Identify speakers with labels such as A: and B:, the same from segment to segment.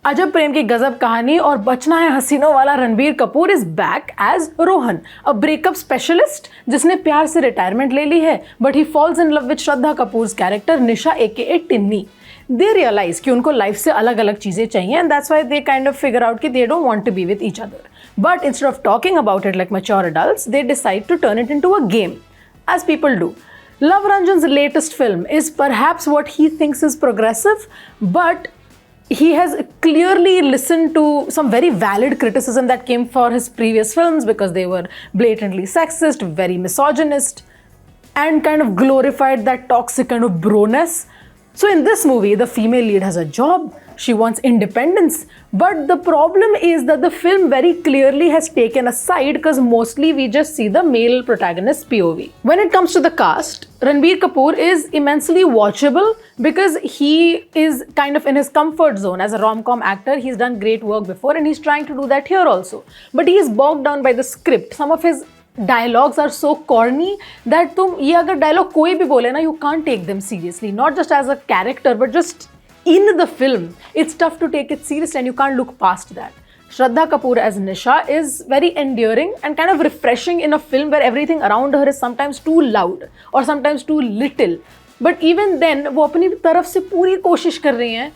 A: अजब प्रेम की गजब कहानी और बचना है हसीनों वाला Ranbir Kapoor is back as Rohan, a breakup specialist जिसने प्यार से रिटायरमेंट ले ली है, but he falls in love with Shraddha Kapoor character Nisha aka Tinni. They realise कि उनको लाइफ से अलग अलग चीजें चाहिए and that's why they kind of figure out कि they don't want to be with each other. But instead of talking about it like mature adults, they decide to turn it into a game, as people do. Love Ranjan's latest film is perhaps what he thinks is progressive, but he has clearly listened to some very valid criticism that came for his previous films because they were blatantly sexist, very misogynist, and kind of glorified that toxic kind of broness. So in this movie, the female lead has a job, she wants independence, but the problem is that the film very clearly has taken a side because mostly we just see the male protagonist POV. When it comes to the cast, Ranbir Kapoor is immensely watchable because he is kind of in his comfort zone as a rom-com actor. He's done great work before and he's trying to do that here also. But he is bogged down by the script. Some of his dialogues are so corny that तुम ये अगर dialogue कोई भी बोले ना, you can't take them seriously. Not just as a character, but just in the film. It's tough to take it seriously and you can't look past that. Shraddha Kapoor as Nisha is very endearing and kind of refreshing in a film where everything around her is sometimes too loud or sometimes too little. But even then, वो अपनी तरफ से पूरी कोशिश कर रही हैं,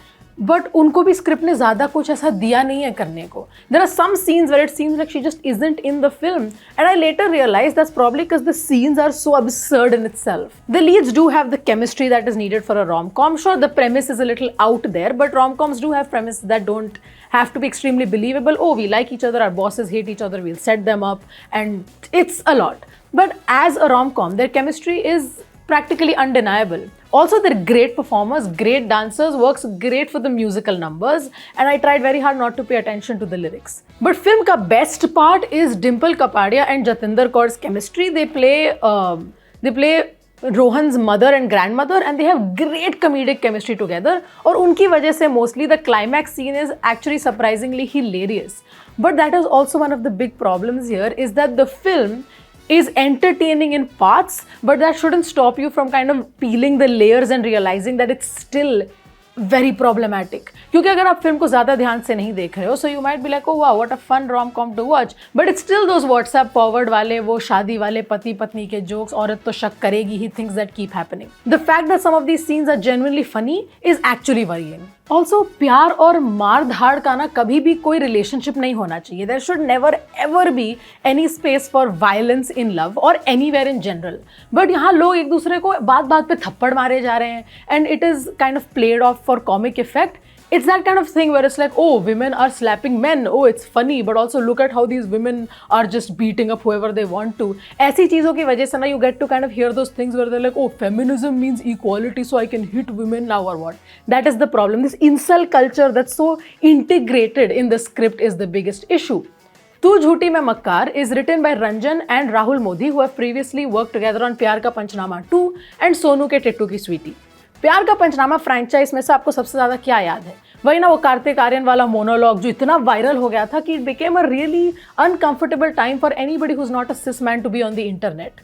A: but उनको भी स्क्रिप्ट ने ज़्यादा कुछ ऐसा दिया नहीं है करने को. There are some scenes where it seems like she just isn't in the film and I later realise that's probably because the scenes are so absurd in itself. The leads do have the chemistry that is needed for a rom-com. Sure, the premise is a little out there, but rom-coms do have premises that don't have to be extremely believable. Oh, we like each other, our bosses hate each other, we'll set them up, and it's a lot. But as a rom-com, their chemistry is practically undeniable. Also, they're great performers, great dancers, works great for the musical numbers, and I tried very hard not to pay attention to the lyrics. But film ka best part is Dimple Kapadia and Jatinder Kaur's chemistry. They play Rohan's mother and grandmother, and they have great comedic chemistry together. और उनकी वजह से mostly the climax scene is actually surprisingly hilarious. But that is also one of the big problems here, is that the film is entertaining in parts, but that shouldn't stop you from kind of peeling the layers and realizing that it's still very problematic. क्योंकि अगर आप film को ज़्यादा ध्यान से नहीं देख रहे हो, so you might be like, oh wow, what a fun rom-com to watch, but it's still those WhatsApp forward वाले, वो शादी वाले पति पत्नी के jokes, औरत तो शक करेगी ही, things that keep happening. The fact that some of these scenes are genuinely funny is actually worrying. Also प्यार और मार धाड़ का ना कभी भी कोई रिलेशनशिप नहीं होना चाहिए. There should never ever be any space for violence in love और एनीवेयर इन जनरल. बट यहाँ लोग एक दूसरे को बात बात पे थप्पड़ मारे जा रहे हैं and it is kind of played of for comic effect. It's that kind of thing where it's like, oh, women are slapping men. Oh, it's funny, but also look at how these women are just beating up whoever they want to. ऐसी चीज़ों की वजह से ना you get to kind of hear those things where they're like, oh, feminism means equality, so I can hit women now or what. That is the problem. This incel culture that's so integrated in the script is the biggest issue. तू झूठी मैं मक्कार is written by Ranjan and Rahul Modi, who have previously worked together on प्यार का पंचनामा 2 and Sonu के टिट्टू की स्वीटी. प्यार का पंचनामा फ्रेंचाइज में से आपको सबसे ज़्यादा क्या याद है? वही ना वो कार्तिक आर्यन वाला मोनोलॉग जो इतना वायरल हो गया था कि it became a really uncomfortable time for anybody who is not a cis man to be on the internet,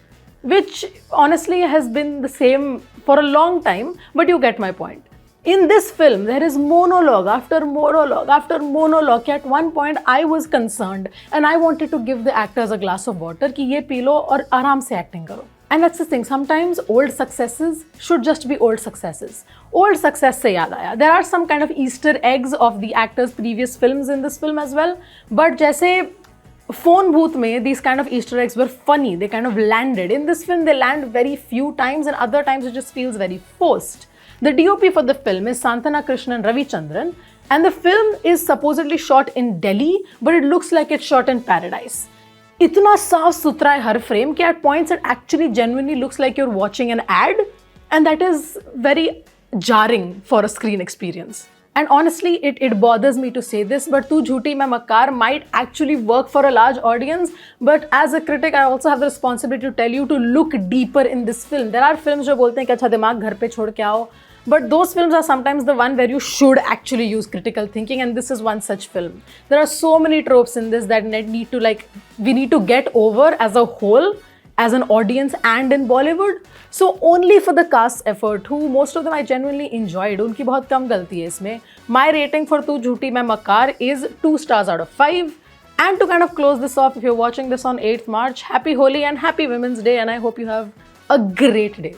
A: which honestly has been the same for a long time, but you get my point. In this film, there is monologue after monologue after monologue. At one point, I was concerned and I wanted to give the actors a glass of water कि ये P low और आराम से acting करो. And that's the thing, sometimes old successes should just be old successes. Old success से याद आया, there are some kind of Easter eggs of the actors' previous films in this film as well. But जैसे Phone Booth में these kind of Easter eggs were funny, they kind of landed. In this film, they land very few times and other times it just feels very forced. The DOP for the film is Santana Krishnan Ravichandran, and the film is supposedly shot in Delhi, but it looks like it's shot in paradise. इतना साफ सुथरा है हर frame कि at points it actually genuinely looks like you're watching an ad, and that is very jarring for a screen experience. And honestly, it bothers me to say this, but Tu Jhooti Main Makkaar might actually work for a large audience, but as a critic, I also have the responsibility to tell you to look deeper in this film. There are films जो बोलते हैं कि अच्छा दिमाग घर पे छोड़ के आओ, but those films are sometimes the one where you should actually use critical thinking, and this is one such film. There are so many tropes in this that we need to get over as a whole as an audience and in Bollywood. So only for the cast's effort, who most of them I genuinely enjoyed. उनकी बहुत कम गलती है इसमें. My rating for तू झूठी मैं मक्कार is 2 stars out of 5. And to kind of close this off, if you're watching this on 8th March, happy Holi and happy Women's Day, and I hope you have a great day.